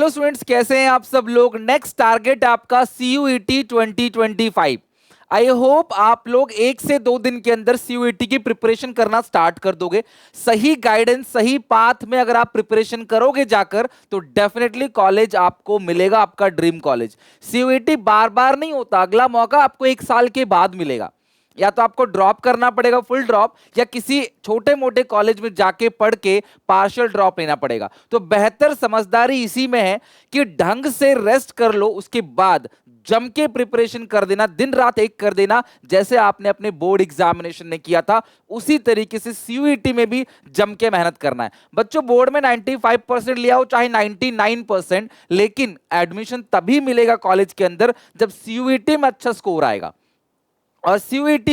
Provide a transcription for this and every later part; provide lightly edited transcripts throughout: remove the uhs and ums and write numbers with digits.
Hello students, कैसे हैं आप सब लोग। नेक्स्ट टारगेट आपका CUET 2025। आई होप आप लोग 1 से 2 दिन के अंदर CUET की प्रिपरेशन करना स्टार्ट कर दोगे। सही गाइडेंस, सही पाथ में अगर आप प्रिपरेशन करोगे जाकर तो डेफिनेटली कॉलेज आपको मिलेगा, आपका ड्रीम कॉलेज। CUET बार बार नहीं होता, अगला मौका आपको 1 साल के बाद मिलेगा। या तो आपको ड्रॉप करना पड़ेगा, फुल ड्रॉप, या किसी छोटे मोटे कॉलेज में जाके पढ़ के पार्शियल ड्रॉप लेना पड़ेगा। तो बेहतर समझदारी इसी में है कि ढंग से रेस्ट कर लो, उसके बाद जम के प्रिपरेशन कर देना, दिन रात एक कर देना, जैसे आपने अपने बोर्ड एग्जामिनेशन में किया था उसी तरीके से CUET में भी जम के मेहनत करना है। बच्चों, बोर्ड में 95% लिया हो चाहे 99%, लेकिन एडमिशन तभी मिलेगा कॉलेज के अंदर जब CUET में अच्छा स्कोर आएगा। और CUET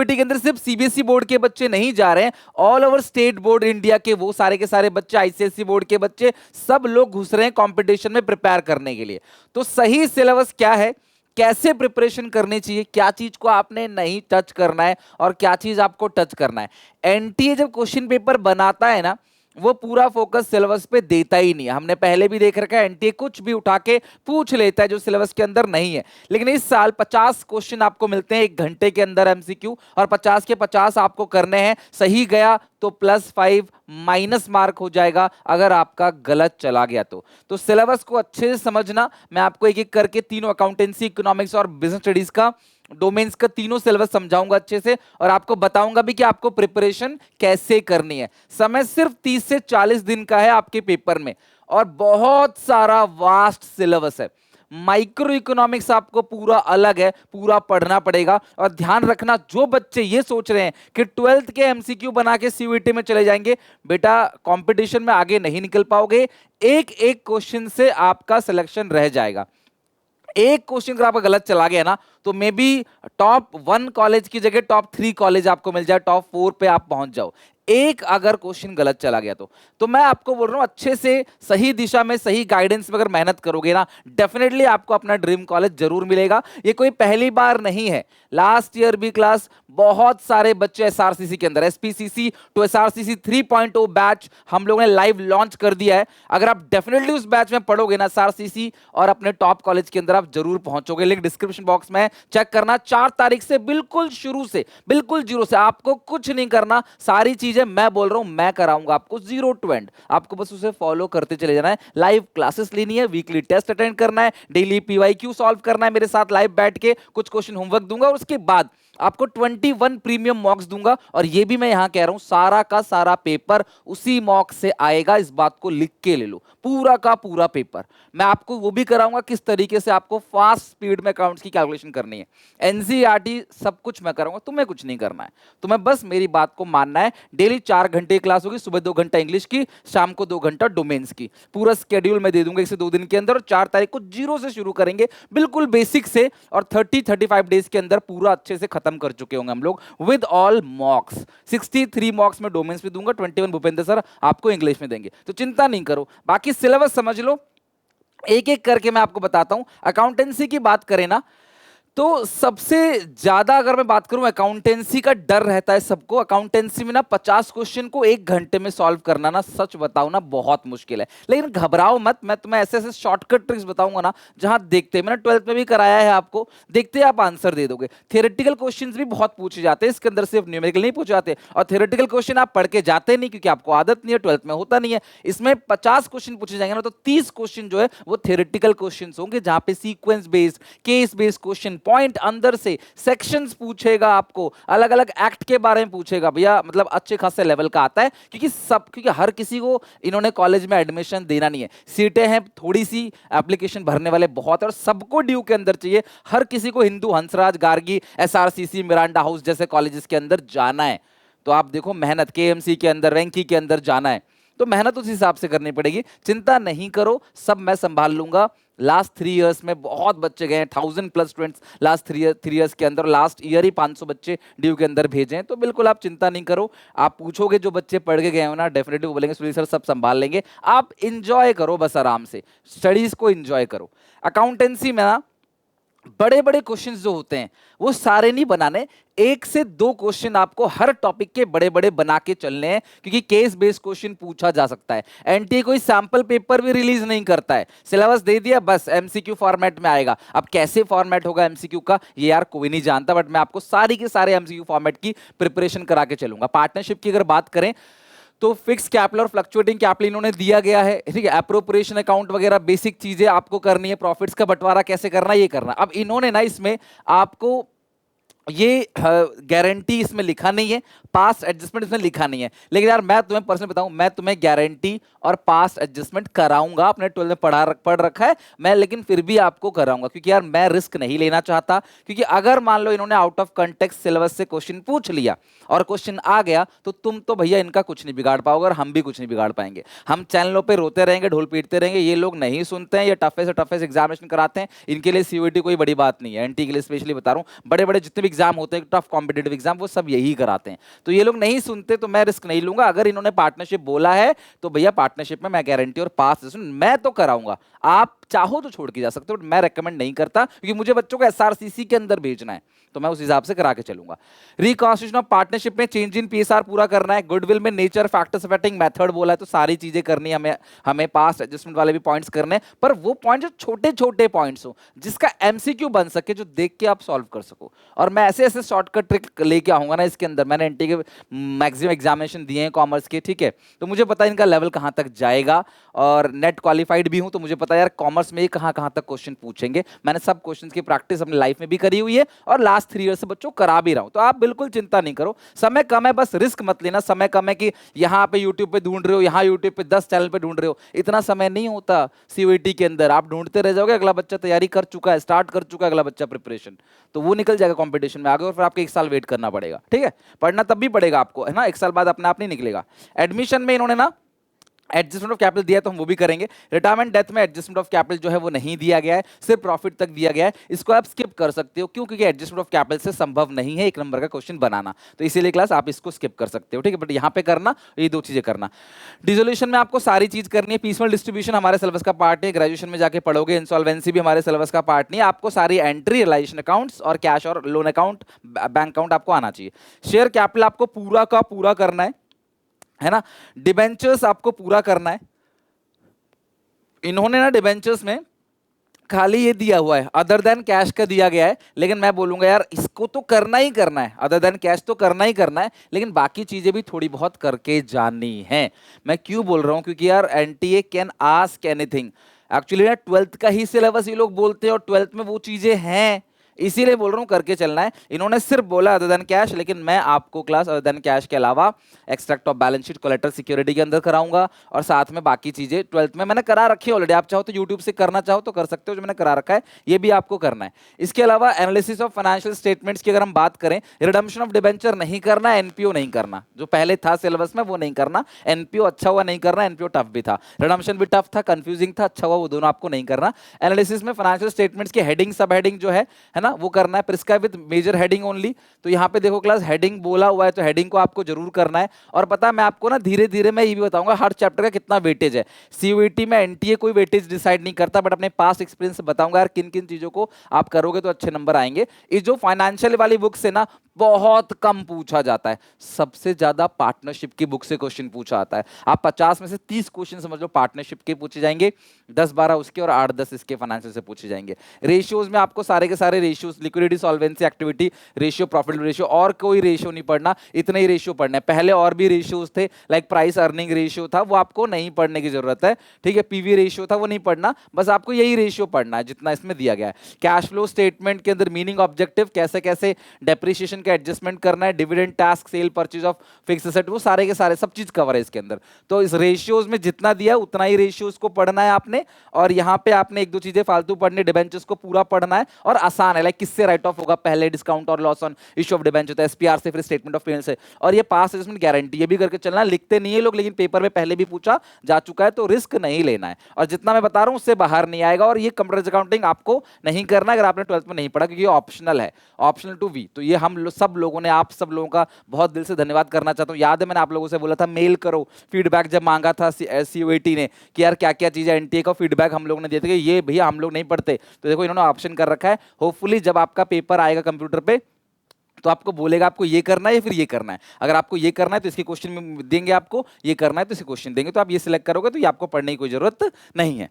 के अंदर सिर्फ CBSE बोर्ड के बच्चे नहीं जा रहे हैं, all over state board India के वो सारे के सारे बच्चे, ICSE बोर्ड के बच्चे, सब लोग घुस रहे हैं कंपटीशन में प्रिपेयर करने के लिए। तो सही सिलेबस क्या है, कैसे प्रिपरेशन करनी चाहिए, क्या चीज को आपने नहीं टच करना है और क्या चीज आपको टच करना है। NTA जब क्वेश्चन पेपर बनाता है ना, वो पूरा फोकस सिलेबस पे देता ही नहीं है। हमने पहले भी देख रखा है, NTA कुछ भी उठा के पूछ लेता है जो सिलेबस के अंदर नहीं है। लेकिन इस साल 50 क्वेश्चन आपको मिलते हैं 1 घंटे के अंदर MCQ, और 50 के 50 आपको करने हैं। सही गया तो +5, माइनस मार्क हो जाएगा अगर आपका गलत चला गया तो सिलेबस को अच्छे से समझना। मैं आपको एक एक करके तीनों, अकाउंटेंसी, इकोनॉमिक्स और बिजनेस स्टडीज का, डोमेन्स का तीनों सिलेबस समझाऊंगा अच्छे से, और आपको बताऊंगा भी कि आपको प्रिपरेशन कैसे करनी है। समय सिर्फ 30 से 40 दिन का है आपके पेपर में, और बहुत सारा वास्ट सिलेबस है। माइक्रो इकोनॉमिक्स आपको पूरा अलग है, पूरा पढ़ना पड़ेगा। और ध्यान रखना, जो बच्चे ये सोच रहे हैं कि 12th के MCQ बना के CUET में चले जाएंगे, बेटा कंपटीशन में आगे नहीं निकल पाओगे। एक एक क्वेश्चन से आपका सिलेक्शन रह जाएगा। एक क्वेश्चन अगर आपका गलत चला गया ना, तो मे बी टॉप 1 कॉलेज की जगह टॉप 3 कॉलेज आपको मिल जाए, टॉप 4 पे आप पहुंच जाओ। एक अगर क्वेश्चन गलत चला गया तो मैं आपको बोल रहा हूं, अच्छे से सही दिशा में, सही गाइडेंस में अगर मेहनत करोगे ना, डेफिनेटली आपको अपना ड्रीम कॉलेज जरूर मिलेगा। ये कोई पहली बार नहीं है। लास्ट ईयर भी क्लास बहुत सारे बच्चे SRCC के अंदर, SPCC टू SRCC 3.0 बैच हम लोगों ने लाइव लॉन्च कर दिया है। अगर आप डेफिनेटली उस बैच में पढ़ोगे ना SRCC, और अपने टॉप कॉलेज के अंदर आप जरूर पहुंचोगे। लिंक डिस्क्रिप्शन बॉक्स में चेक करना। 4 तारीख से बिल्कुल शुरू से, बिल्कुल जीरो से, आपको कुछ नहीं करना। सारी चीजें मैं बोल रहा हूं, मैं कराऊंगा आपको, 0 to end। आपको बस उसे फॉलो करते चले जाना है। लाइव क्लासेस लेनी है, वीकली टेस्ट अटेंड करना है, डेली PYQ सॉल्व करना है मेरे साथ लाइव बैठ के, कुछ क्वेश्चन होमवर्क दूंगा, और उसके बाद आपको 21 प्रीमियम मॉक्स दूंगा। और ये भी मैं यहां कह रहा हूं, सारा का सारा पेपर उसी मॉक से आएगा, इस बात को लिख के ले लो। पूरा का पूरा पेपर मैं आपको वो भी कराऊंगा, किस तरीके से आपको फास्ट स्पीड में अकाउंट्स की कैलकुलेशन करनी है। NCERT सब कुछ मैं कराऊंगा, तुम्हें कुछ नहीं करना है। तुम्हें बस मेरी बात को मानना है। डेली 4 घंटे क्लास होगी, सुबह 2 घंटा इंग्लिश की, शाम को 2 घंटा डोमेन्स की। पूरा स्केड्यूल मैं दे दूंगा 1 से 2 दिन के अंदर। और 4 तारीख को 0 से शुरू करेंगे, बिल्कुल बेसिक से, और 30-35 डेज के अंदर पूरा अच्छे से खत्म कर चुके होंगे हम लोग विद ऑल मॉक्स। 63 मॉक्स में डोमेन्स में दूंगा, 21 भूपेंद्र सर आपको इंग्लिश में देंगे, तो चिंता नहीं करो। बाकी सिलेबस समझ लो, एक एक करके मैं आपको बताता हूं। अकाउंटेंसी की बात करें ना, तो सबसे ज्यादा अगर मैं बात करूं, अकाउंटेंसी का डर रहता है सबको। अकाउंटेंसी में ना 50 क्वेश्चन को 1 घंटे में सॉल्व करना ना, सच बताऊं ना, बहुत मुश्किल है। लेकिन घबराओ मत, मैं तुम्हें ऐसे ऐसे शॉर्टकट ट्रिक्स बताऊंगा ना, जहां देखते, मैंने 12th में भी कराया है आपको, देखते आप आंसर दे दोगे। थियोरेटिकल क्वेश्चंस भी बहुत पूछे जाते हैं इसके अंदर, सिर्फ न्यूमेरिकल नहीं पूछे जाते। और थियोरेटिकल क्वेश्चन आप पढ़ के जाते नहीं, क्योंकि आपको आदत नहीं है, 12th में होता नहीं है। इसमें 50 क्वेश्चन पूछे जाएंगे ना, तो 30 क्वेश्चन जो है वो थियोरेटिकल क्वेश्चन होंगे, जहां पे sequence based, case based question, point अंदर से सेक्शंस पूछेगा आपको, अलग अलग एक्ट के बारे में पूछेगा। भैया मतलब अच्छे खासे लेवल का आता है, क्योंकि हर किसी को इन्होंने कॉलेज में एडमिशन देना नहीं है। सीटें हैं थोड़ी सी, एप्लीकेशन भरने वाले बहुत है, और सबको ड्यू के अंदर चाहिए। हर किसी को Hindu, Hansraj, Gargi, SRCC, Miranda house जैसे कॉलेजेस के अंदर जाना है। तो आप देखो, मेहनत KMC के अंदर, रैंकी के अंदर जाना है, तो मेहनत उस हिसाब से करनी पड़ेगी। चिंता नहीं करो, सब मैं संभाल लूंगा। लास्ट 3 इयर्स में बहुत बच्चे गए हैं, 1000+ स्टूडेंट्स लास्ट 3 इयर्स के अंदर। लास्ट ईयर ही 500 बच्चे ड्यू के अंदर भेजे हैं, तो बिल्कुल आप चिंता नहीं करो। आप पूछोगे जो बच्चे पढ़ के गए हो ना, डेफिनेटली वो बोलेंगे सुनील सर सब संभाल लेंगे। आप इंजॉय करो, बस आराम से स्टडीज को इंजॉय करो। अकाउंटेंसी में ना बड़े बड़े क्वेश्चंस जो होते हैं वो सारे नहीं बनाने, एक से दो क्वेश्चन आपको हर टॉपिक के बड़े बड़े बना के चलने हैं, क्योंकि केस बेस्ड क्वेश्चन पूछा जा सकता है। एनटीए कोई सैंपल पेपर भी रिलीज नहीं करता है, सिलेबस दे दिया बस एमसीक्यू फॉर्मेट में आएगा। अब कैसे फॉर्मेट होगा एमसीक्यू का ये यार कोई नहीं जानता, बट मैं आपको सारी के सारे एमसीक्यू फॉर्मेट की प्रिपरेशन करा के चलूंगा। पार्टनरशिप की अगर बात करें तो फिक्स कैपिटल और फ्लक्चुएटिंग कैपिटल इन्होंने दिया गया है, ठीक है। एप्रोप्रिएशन अकाउंट वगैरह बेसिक चीजें आपको करनी है, प्रॉफिट्स का बंटवारा कैसे करना है ये करना। अब इन्होंने ना इसमें आपको ये गारंटी इसमें लिखा नहीं है, पास्ट एडजस्टमेंट इसमें लिखा नहीं है, लेकिन यार मैं तुम्हें पर्सनली बताऊं, मैं तुम्हें गारंटी और पास्ट एडजस्टमेंट कराऊंगा। अपने 12 में पढ़ रखा है मैं, लेकिन फिर भी आपको कराऊंगा, क्योंकि यार मैं रिस्क नहीं लेना चाहता। क्योंकि अगर मान लो इन्होंने आउट ऑफ कंटेक्स्ट सिलेबस से क्वेश्चन पूछ लिया और क्वेश्चन आ गया, तो तुम तो भैया इनका कुछ नहीं बिगाड़ पाओगे और हम भी कुछ नहीं बिगाड़ पाएंगे। हम चैनलों पर रोते रहेंगे, ढोल पीटते रहेंगे, ये लोग नहीं सुनते हैं, ये टफेस्ट एग्जामिनेशन कराते हैं। इनके लिए सीयूईटी कोई बड़ी बात नहीं है, एनटी के लिए स्पेशली बता रहा हूं, बड़े बड़े जितने भी एग्जाम होते हैं टफ कॉम्पिटेटिव एग्जाम वो सब यही कराते हैं। तो ये लोग नहीं सुनते, तो मैं रिस्क नहीं लूंगा। अगर इन्होंने पार्टनरशिप बोला है तो भैया पार्टनरशिप में मैं गारंटी और पास मैं तो कराऊंगा। आप चाहो तो छोड़ के जा सकते हो, मैं रेकमेंड नहीं करता, क्योंकि मुझे बच्चों को एसआरसीसी के अंदर भेजना है, तो मैं उस हिसाब से करा के चलूंगा। रिकॉन्स्टिट्यूशन ऑफ पार्टनरशिप में चेंज इन पीएसआर पूरा करना है। गुडविल में नेचर फैक्टर्स अफेक्टिंग मेथड बोला है, तो सारी चीजें करनी है हमें पास्ट एडजस्टमेंट वाले भी पॉइंट्स करने हैं, पर वो पॉइंट जो छोटे छोटे पॉइंट्स हो जिसका एमसीक्यू बन सके, जो देख के आप सॉल्व कर सको। और मैं ऐसे ऐसे शॉर्टकट ट्रिक लेके आऊंगा ना इसके अंदर। मैंने एनटी के मैक्सिमम एग्जामिनेशन दिए हैं कॉमर्स के, ठीक है, तो मुझे पता है इनका लेवल कहां तक जाएगा, और नेट क्वालिफाइड भी हूं, तो मुझे पता है यार कॉमर्स में कहां कहां तक क्वेश्चन पूछेंगे। मैंने सब क्वेश्चन की प्रैक्टिस अपनी लाइफ में भी करी हुई है और लास्ट 3 ईयर से बच्चों करा भी रहा हूं। तो आप बिल्कुल चिंता नहीं करो, समय कम है, बस रिस्क मत लेना। समय कम है कि यहां पे यूट्यूब पे ढूंढ रहे हो, यहां यूट्यूब पे 10 चैनल पे ढूंढ रहे हो, इतना समय नहीं होता सीयूईटी के अंदर। आप ढूंढते रह जाओगे, अगला बच्चा तैयारी कर चुका है, स्टार्ट कर चुका है अगला बच्चा प्रिपरेशन, तो वो निकल जाएगा कंपटीशन में आगे, और फिर आपको 1 साल वेट करना पड़ेगा। ठीक है, पढ़ना तब भी पड़ेगा आपको, है ना, 1 साल बाद अपने आप नहीं निकलेगा। एडमिशन में इन्होंने ना एडजस्टमेंट ऑफ कैपिटल दिया है, तो हम वो भी करेंगे। रिटायरमेंट डेथ में एडजस्टमेंट ऑफ कैपिटल जो है वो नहीं दिया गया है, सिर्फ प्रॉफिट तक दिया गया है। इसको आप स्किप कर सकते हो, क्यों? क्योंकि एडजस्टमेंट ऑफ कैपिटल से संभव नहीं है 1 नंबर का क्वेश्चन बनाना, तो इसीलिए क्लास आप इसको स्किप कर सकते हो, ठीक है। बट यहाँ पे करना, ये 2 चीजें करना। डिसोल्यूशन में आपको सारी चीज करनी है। पीसफुल डिस्ट्रीब्यूशन हमारे सिलेबस का पार्ट है, ग्रेजुएशन में जाके पढ़ोगे। इंसॉल्वेंसी भी हमारे सिलेबस का पार्ट नहीं है। आपको सारी एंट्री, रिलाइजेशन अकाउंट्स और कैश और लोन अकाउंट, बैंक अकाउंट आपको आना चाहिए। शेयर कैपिटल आपको पूरा का पूरा करना है ना। डिबेंचर्स आपको पूरा करना है। इन्होंने ना डिबेंचर्स में खाली ये दिया हुआ है, अदर देन कैश का दिया गया है, लेकिन मैं बोलूंगा यार इसको तो करना ही करना है, अदर देन कैश तो करना ही करना है, लेकिन बाकी चीजें भी थोड़ी बहुत करके जानी है। मैं क्यों बोल रहा हूं? क्योंकि यार NTA can ask anything. Actually ना 12th का ही सिलेबस ये लोग बोलते हैं और 12th में वो चीजें हैं, इसीलिए बोल रहा हूं करके चलना है। इन्होंने सिर्फ बोला अदर देन कैश, लेकिन मैं आपको क्लास अदर देन कैश के अलावा extract of balance sheet, collateral security के अंदर कराऊंगा, और साथ में बाकी चीजें 12th में मैंने करा रखी है ऑलरेडी। आप चाहो तो यूट्यूब से करना चाहो तो कर सकते हो, जो मैंने करा रखा है ये भी आपको करना है। इसके अलावा एनालिसिस ऑफ फाइनेंशियल स्टेटमेंट्स की अगर हम बात करें, रिडम्पशन ऑफ डिबेंचर नहीं करना, एनपीओ नहीं करना, जो पहले था सिलेबस में वो नहीं करना। एनपीओ अच्छा हुआ नहीं करना, एनपीओ टफ भी था, रिडम्पशन भी टफ था, कंफ्यूजिंग था, अच्छा हुआ वो दोनों आपको नहीं करना। एनालिसिस में फाइनेंशियल स्टेटमेंट्स की हेडिंग, सब हेडिंग जो है ना, वो करना है। Prescribe with major heading only, तो यहाँ पे देखो क्लास हेडिंग बोला हुआ है, तो हेडिंग को आपको जरूर करना है। और पता है मैं आपको ना धीरे धीरे मैं ये भी बताऊंगा हर चैप्टर का कितना वेटेज है। सीयूईटी में एनटीए कोई वेटेज डिसाइड नहीं करता, बट अपने पास्ट एक्सपीरियंस से बताऊंगा यार किन किन चीजों को आप करोगे तो अच्छे नंबर आएंगे। ये जो फाइनेंशियल वाली बुक से ना बहुत कम पूछा जाता है, सबसे ज्यादा पार्टनरशिप की बुक से क्वेश्चन पूछा आता है। आप 50 में से 30 क्वेश्चन समझ लो पार्टनरशिप के पूछे जाएंगे, 10-12 उसके और 8-10 इसके फाइनेंशियल से पूछे जाएंगे। रेशियोज में आपको सारे के सारे ratios, liquidity, solvency, activity ratio, profit ratio, और कोई रेशियो नहीं पढ़ना, इतने ही रेशियो पढ़ने। पहले और भी रेशियोज थे, लाइक प्राइस अर्निंग रेशियो था, वो आपको नहीं पढ़ने की जरूरत है, ठीक है। पीवी रेशियो था, वो नहीं पढ़ना, बस आपको यही रेशियो पढ़ना है जितना इसमें दिया गया है। कैश फ्लो स्टेटमेंट के अंदर मीनिंग, ऑब्जेक्टिव, कैसे कैसे डेप्रिसिएशन का एडजस्टमेंट करना है, dividend, task, sale, purchase of fix asset, वो सारे के सारे सब चीज कवर है इसके अंदर। तो इस रेशियोज में जितना दिया उतना ही रेशियोज को पढ़ना है आपने, और यहाँ पे आपने 1-2 चीजें फालतू पढ़नी, डिबेंचर्स को पूरा पढ़ना है, और आसान है, लाइक किससे राइट ऑफ होगा पहले, डिस्काउंट और loss on issue of debenture होता है, एसपीआर से, फिर स्टेटमेंट ऑफ पेमेंट से, और ये पास एडजस्टमेंट गारंटी, ये भी करके चलना। लिखते नहीं है लोग, लेकिन पेपर में पहले भी पूछा जा चुका है, तो रिस्क नहीं लेना है, और जितना मैं बता रहा हूं उससे बाहर नहीं आएगा। और ये कंप्यूटर अकाउंटिंग आपको नहीं करना अगर आपने 12th में नहीं पढ़ा, क्योंकि ये ऑप्शनल है, ऑप्शनल टू वी, तो ये हम सब लोगों ने, आप सब लोगों का बहुत दिल से धन्यवाद करना चाहता हूँ। याद है मैंने आप लोगों से बोला था मेल करो, फीडबैक जब मांगा था CUET ने कि यार क्या क्या चीज़ें एनटीए का फीडबैक हम लोग ने दिए थे कि ये भैया हम लोग नहीं पढ़ते, तो देखो इन्होंने ऑप्शन कर रखा है। होपफुली जब आपका पेपर आएगा कंप्यूटर पे तो आपको बोलेगा आपको ये करना है या फिर ये करना है। अगर आपको ये करना है तो इसके क्वेश्चन में देंगे, आपको ये करना है तो इसके क्वेश्चन देंगे, तो आप ये सिलेक्ट करोगे तो ये आपको पढ़ने की कोई जरूरत नहीं है।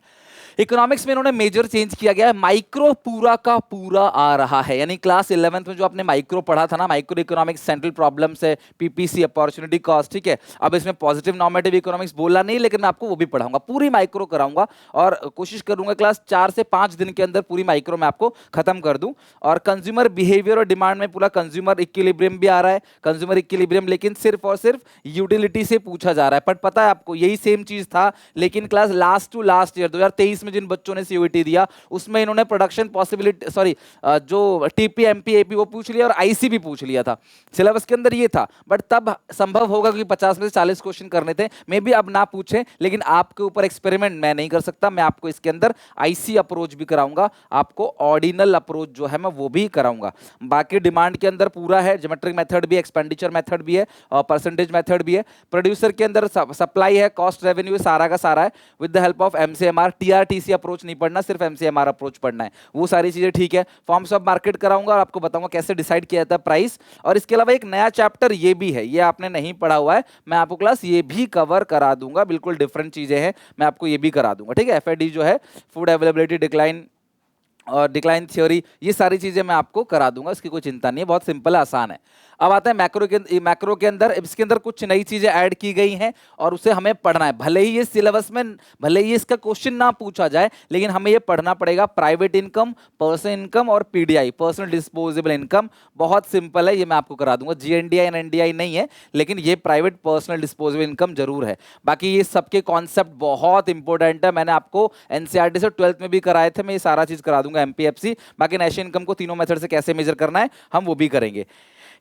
इकोनॉमिक्स में इन्होंने मेजर चेंज किया गया है, माइक्रो पूरा का पूरा आ रहा है। यानी क्लास 11th में जो आपने माइक्रो पढ़ा था ना, माइक्रो इकोनॉमिक्स, सेंट्रल प्रॉब्लम्स है, पीपीसी, अपॉर्चुनिटी कॉस्ट, ठीक है। अब इसमें पॉजिटिव नॉर्मेटिव इकोनॉमिक्स बोला नहीं, लेकिन मैं आपको वो भी पढ़ाऊंगा, पूरी माइक्रो कराऊंगा और कोशिश करूंगा क्लास 4 से 5 दिन के अंदर पूरी माइक्रो में आपको खत्म कर दूं। और कंज्यूमर बिहेवियर और डिमांड में पूरा कंज्यूमर इक्विलिब्रियम भी आ रहा है, कंज्यूमर इक्विलिब्रियम, लेकिन सिर्फ और सिर्फ यूटिलिटी से पूछा जा रहा है। बट पता है आपको यही सेम चीज था, लेकिन class last to last year 2023 में जिन बच्चों ने सीयूईटी दिया उसमें इन्होंने प्रोडक्शन पॉसिबिलिटी, सॉरी जो टीपी एमपी एपी वो पूछ लिया और आईसी भी पूछ लिया था, सिलेबस के अंदर ये था। बट तब संभव होगा कि 50 में से 40 क्वेश्चन करने थे, मे बी अब ना पूछे, लेकिन आपके ऊपर एक्सपेरिमेंट मैं नहीं कर सकता, मैं आपको इसके अंदर आईसी अप्रोच भी कराऊंगा, आपको ऑर्डिनल अप्रोच जो है मैं वो भी कराऊंगा। बाकी डिमांड के अंदर पूरा है, ज्योमेट्रिक मेथड भी है, एक्सपेंडिचर मेथड भी है और परसेंटेज मेथड भी है। प्रोड्यूसर के अंदर सप्लाई है, कॉस्ट रेवेन्यू सारा का सारा है with the help of MCMR. TRTC approach नहीं पढ़ना, सिर्फ एमसीएमआर अप्रोच पढ़ना है, वो सारी चीजें ठीक है। फॉर्म्स ऑफ मार्केट कराऊंगा और आपको बताऊंगा कैसे डिसाइड किया जाता है प्राइस। और इसके अलावा एक नया चैप्टर ये भी है, ये आपने नहीं पढ़ा हुआ है, मैं आपको क्लास ये भी कवर करा दूंगा, बिल्कुल डिफरेंट चीजें हैं, मैं आपको ये भी करा दूंगा, ठीक है। एफएडी जो है, फूड अवेलेबिलिटी डिक्लाइन और डिक्लाइन थ्योरी, ये सारी चीजें मैं आपको करा दूंगा, इसकी कोई चिंता नहीं है, बहुत सिंपल है, आसान है। अब आता है मैक्रो के अंदर, इसके अंदर कुछ नई चीजें ऐड की गई हैं और उसे हमें पढ़ना है। भले ही ये सिलेबस में, भले ही इसका क्वेश्चन ना पूछा जाए, लेकिन हमें ये पढ़ना पड़ेगा। प्राइवेट इनकम, पर्सनल इनकम और पीडीआई, पर्सनल डिस्पोजेबल इनकम, बहुत सिंपल है, ये मैं आपको करा दूंगा। जीएनडीआई एंड एनडीआई नहीं है, लेकिन ये प्राइवेट पर्सनल डिस्पोजेबल इनकम जरूर है। बाकी ये सबके कॉन्सेप्ट बहुत इंपॉर्टेंट है, मैंने आपको एनसीईआरटी से 12th में भी कराए थे, मैं ये सारा चीज करा दूंगा, एमपीएफसी। बाकी नेशनल इनकम को तीनों मेथड से कैसे मेजर करना है हम वो भी करेंगे।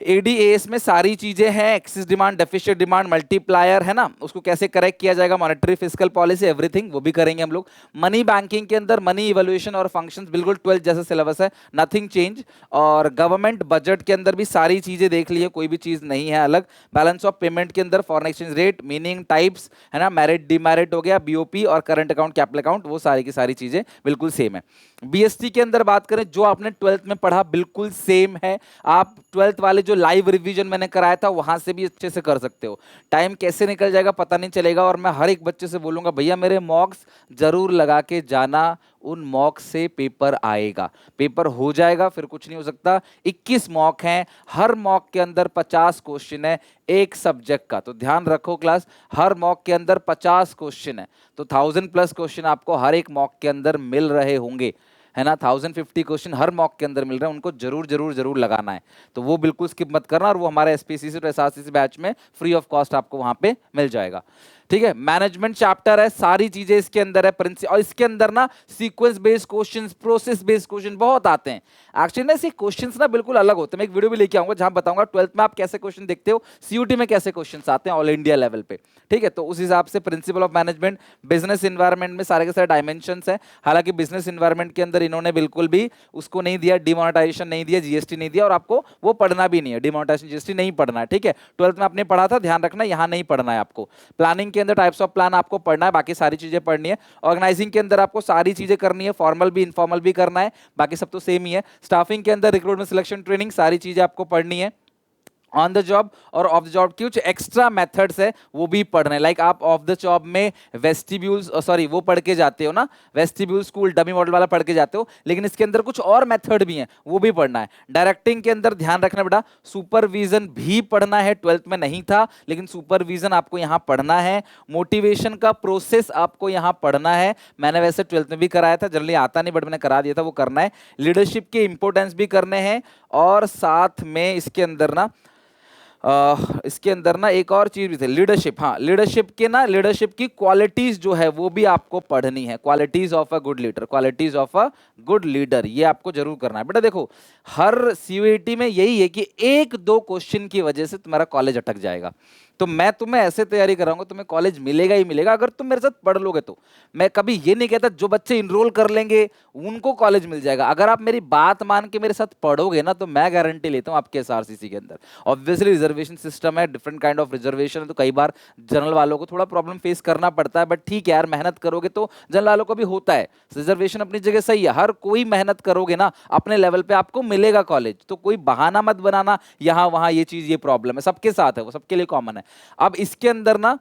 एडीएस में सारी चीजें हैं, axis demand, deficit demand, multiplier है ना, उसको कैसे करेक्ट किया जाएगा, मॉनेटरी फिस्कल पॉलिसी, एवरीथिंग वो भी करेंगे हम लोग। मनी बैंकिंग के अंदर मनी इवैल्यूएशन और फंक्शंस, बिल्कुल 12th जैसा सिलेबस है, नथिंग चेंज। और गवर्नमेंट बजट के अंदर भी सारी चीजें देख ली है, कोई भी चीज नहीं है अलग। बैलेंस ऑफ पेमेंट के अंदर foreign exchange rate, meaning, types है ना, मैरिट डिमेरिट हो गया, बीओपी और करंट अकाउंट, कैपिटल अकाउंट, वो सारी की सारी चीजें बिल्कुल सेम है। बीएसटी के अंदर बात करें, जो आपने 12th में पढ़ा बिल्कुल सेम है, आप 12th वाले जो लाइव रिवीजन मैंने कराया था वहां से भी अच्छे से कर सकते हो। टाइम कैसे निकल जाएगा पता नहीं चलेगा, और मैं हर एक बच्चे से बोलूंगा भैया मेरे मॉक्स जरूर लगा के जाना, उन मॉक से पेपर आएगा, पेपर हो जाएगा, फिर कुछ नहीं हो सकता। 21 मॉक हैं, हर मॉक के अंदर 50 क्वेश्चन है एक सब्जेक्ट का, तो ध्यान रखो क्लास, हर मॉक के अंदर 50 क्वेश्चन है, तो 1000+ क्वेश्चन आपको हर एक मॉक के अंदर मिल रहे होंगे, है ना। 1050 क्वेश्चन हर मॉक के अंदर मिल रहे हैं, उनको जरूर जरूर जरूर लगाना है, तो वो बिल्कुल स्किप मत करना। और वो हमारे एसपीसीसी और एसआरसीसी बैच में फ्री ऑफ कॉस्ट आपको वहां पे मिल जाएगा, ठीक है। मैनेजमेंट चैप्टर है, सारी चीजें इसके अंदर है, और इसके अंदर ना sequence based questions, process based question बहुत आते हैं। एक्चुअली ना इसके क्वेश्चंस ना बिल्कुल अलग होते हैं, मैं एक वीडियो भी लेके आऊंगा जहां बताऊंगा 12th में आप कैसे क्वेश्चन देखते हो, सीयूटी में कैसे क्वेश्चंस आते हैं ऑल इंडिया लेवल पे, ठीक है। तो उस हिसाब से principle of management, business environment में सारे के सारे डायमेंशंस हैं। हालांकि बिजनेस इन्वायरमेंट के अंदर इन्होंने बिल्कुल भी उसको नहीं दिया, डिमोनेटाइजेशन नहीं दिया, जीएसटी नहीं दिया, और आपको वो पढ़ना भी नहीं है, डिमोनेटाइजेशन जीएसटी नहीं पढ़ना है, ठीक है। 12th में आपने पढ़ा था, ध्यान रखना, यहाँ नहीं पढ़ना है आपको। प्लानिंग के अंदर टाइप्स ऑफ प्लान आपको पढ़ना है, बाकी सारी चीजें पढ़नी है। ऑर्गेनाइजिंग के अंदर आपको सारी चीजें करनी है, फॉर्मल भी इनफॉर्मल भी करना है, बाकी सब तो सेम ही है। स्टाफिंग के अंदर रिक्रूटमेंट, सिलेक्शन, ट्रेनिंग, सारी चीजें आपको पढ़नी है। ऑन द जॉब और ऑफ द जॉब की कुछ एक्स्ट्रा मेथड्स है वो भी पढ़ना है, लाइक आप ऑफ द जॉब में वेस्टिब्यूल्स, सॉरी वो पढ़ के जाते हो ना, वेस्टिब्यूल स्कूल डमी मॉडल वाला पढ़ के जाते हो, लेकिन इसके अंदर कुछ और मेथड भी हैं वो भी पढ़ना है। डायरेक्टिंग के अंदर ध्यान रखना बेटा, सुपरविजन भी पढ़ना है, 12th में नहीं था लेकिन सुपरविजन आपको यहाँ पढ़ना है। मोटिवेशन का प्रोसेस आपको यहाँ पढ़ना है, मैंने वैसे 12th में भी कराया था, जनरली आता नहीं बट मैंने करा दिया था, वो करना है। लीडरशिप के इंपॉर्टेंस भी करने हैं, और साथ में इसके अंदर ना एक और चीज भी थी, लीडरशिप। हाँ, लीडरशिप के ना, लीडरशिप की क्वालिटीज जो है वो भी आपको पढ़नी है, qualities of a good leader, qualities of a good leader, ये आपको जरूर करना है बेटा। देखो हर सीयूईटी में यही है कि 1-2 क्वेश्चन की वजह से तुम्हारा कॉलेज अटक जाएगा, तो मैं तुम्हें ऐसे तैयारी कराऊंगा, तुम्हें कॉलेज मिलेगा ही मिलेगा अगर तुम मेरे साथ पढ़ लोगे तो। मैं कभी ये नहीं कहता जो बच्चे इनरोल कर लेंगे उनको कॉलेज मिल जाएगा, अगर आप मेरी बात मान के मेरे साथ पढ़ोगे ना तो मैं गारंटी लेता हूँ आपके एसआरसीसी के अंदर। ऑब्वियसली रिजर्वेशन सिस्टम है, डिफरेंट काइंड ऑफ रिजर्वेशन है, तो कई बार जनरल वालों को थोड़ा प्रॉब्लम फेस करना पड़ता है, बट ठीक है यार, मेहनत करोगे तो जनरल वालों को भी होता है। रिजर्वेशन अपनी जगह सही है, हर कोई मेहनत करोगे ना अपने लेवल पे आपको मिलेगा कॉलेज, तो कोई बहाना मत बनाना यहाँ वहां ये चीज ये प्रॉब्लम है, सबके साथ है, वो सबके लिए कॉमन है। अब इसके अंदर ना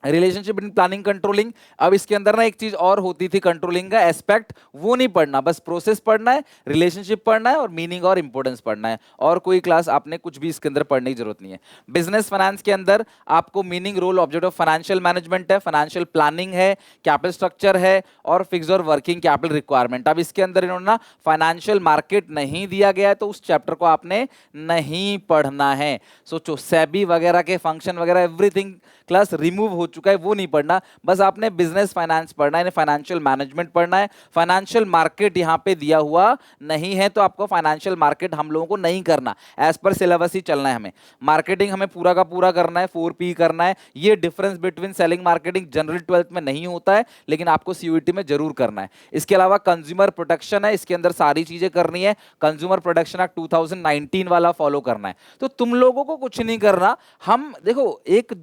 रिलेशनशिप इन प्लानिंग कंट्रोलिंग, अब इसके अंदर ना एक चीज और होती थी कंट्रोलिंग का एस्पेक्ट, वो नहीं पढ़ना, बस प्रोसेस पढ़ना है, रिलेशनशिप पढ़ना है और मीनिंग और इंपॉर्टेंस पढ़ना है, और कोई क्लास आपने कुछ भी इसके अंदर पढ़ने की जरूरत नहीं है। बिजनेस फाइनेंस के अंदर आपको meaning, role, object of financial management है, फाइनेंशियल प्लानिंग है, कैपिटल स्ट्रक्चर है और फिक्स और वर्किंग कैपिटल रिक्वायरमेंट। अब इसके अंदर इन्होंने ना फाइनेंशियल मार्केट नहीं दिया गया है तो उस चैप्टर को आपने नहीं पढ़ना है। सोचो सेबी वगैरह के फंक्शन वगैरह एवरीथिंग क्लास रिमूव हो चुका है, वो नहीं पढ़ना, बस आपने बिजनेस फाइनेंस पढ़ना है, फाइनेंशियल मैनेजमेंट पढ़ना है। फाइनेंशियल मार्केट यहां पे दिया हुआ नहीं है तो आपको फाइनेंशियल मार्केट हम लोगों को नहीं करना, एज पर सिलेबस ही चलना है हमें। मार्केटिंग हमें पूरा का पूरा करना है, 4P करना है। ये difference between selling marketing general 12th में नहीं होता है, लेकिन आपको सीयूईटी में जरूर करना है। इसके अलावा कंज्यूमर प्रोटेक्शन है, इसके अंदर सारी चीजें करनी है। कंज्यूमर प्रोटेक्शन एक्ट 2019 वाला फॉलो करना है। तो तुम लोगों को कुछ नहीं करना, हम देखो एक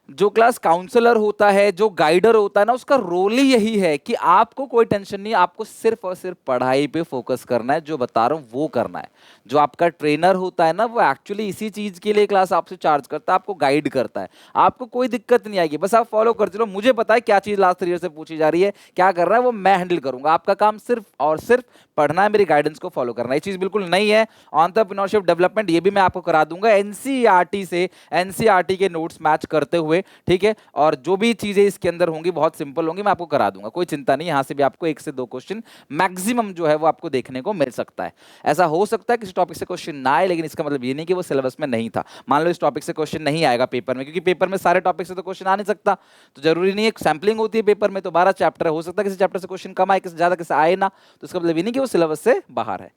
जो क्लास काउंसलर होता है, जो गाइडर होता है ना, उसका रोल ही यही है कि आपको कोई टेंशन नहीं, आपको सिर्फ और सिर्फ पढ़ाई पे फोकस करना है, जो बता रहा हूं वो करना है। जो आपका ट्रेनर होता है ना, वो एक्चुअली इसी चीज के लिए क्लास आपसे चार्ज करता है, आपको गाइड करता है। आपको कोई दिक्कत नहीं आएगी, बस आप फॉलो कर चलो। मुझे पता है क्या चीज लास्ट ईयर से पूछी जा रही है, क्या कर रहा है, वो मैं हैंडल करूंगा। आपका काम सिर्फ और सिर्फ पढ़ना है, मेरी गाइडेंस को फॉलो करना है। ये चीज बिल्कुल नहीं है। एंटरप्रेन्योरशिप डेवलपमेंट ये भी मैं आपको करा दूंगा एनसीईआरटी से, एनसीईआरटी के नोट्स मैच करते हुए, ठीक है। और जो भी चीजें इसके अंदर होंगी बहुत सिंपल होंगी, मैं आपको करा दूंगा, कोई चिंता नहीं। यहां से भी आपको 1 से 2 क्वेश्चन मैक्सिमम जो है वो आपको देखने को मिल सकता है। ऐसा हो सकता है किसी टॉपिक से क्वेश्चन ना आए, लेकिन इसका मतलब ये नहीं कि वो सिलेबस में नहीं था। मान लो इस टॉपिक से क्वेश्चन नहीं आएगा पेपर में, क्योंकि पेपर में सारे टॉपिक से तो क्वेश्चन आ नहीं सकता, तो जरूरी नहीं है। सैम्पलिंग होती है पेपर में, तो 12 चैप्टर है, हो सकता है किसी चैप्टर से क्वेश्चन कम आए, किसी ज्यादा, किसी आए ना, तो इसका मतलब ये नहीं कि वो सिलेबस से बाहर है।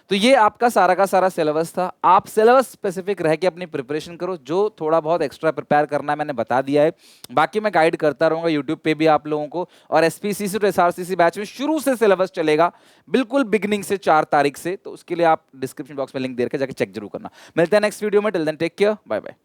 तो ये आपका सारा का सारा सिलेबस था। आप सिलेबस स्पेसिफिक रह के अपनी प्रिपरेशन करो, जो थोड़ा बहुत एक्स्ट्रा प्रिपेयर करना है मैंने बता दिया है। बाकी मैं गाइड करता रहूंगा यूट्यूब पे भी आप लोगों को, और एसपीसीसी टू एसआरसीसी बैच में शुरू से सिलेबस चलेगा, बिल्कुल बिगिनिंग से 4 तारीख से। तो उसके लिए आप डिस्क्रिप्शन बॉक्स में लिंक दे के जाके चेक जरूर करना। मिलते हैं नेक्स्ट वीडियो में, till then take care, bye bye.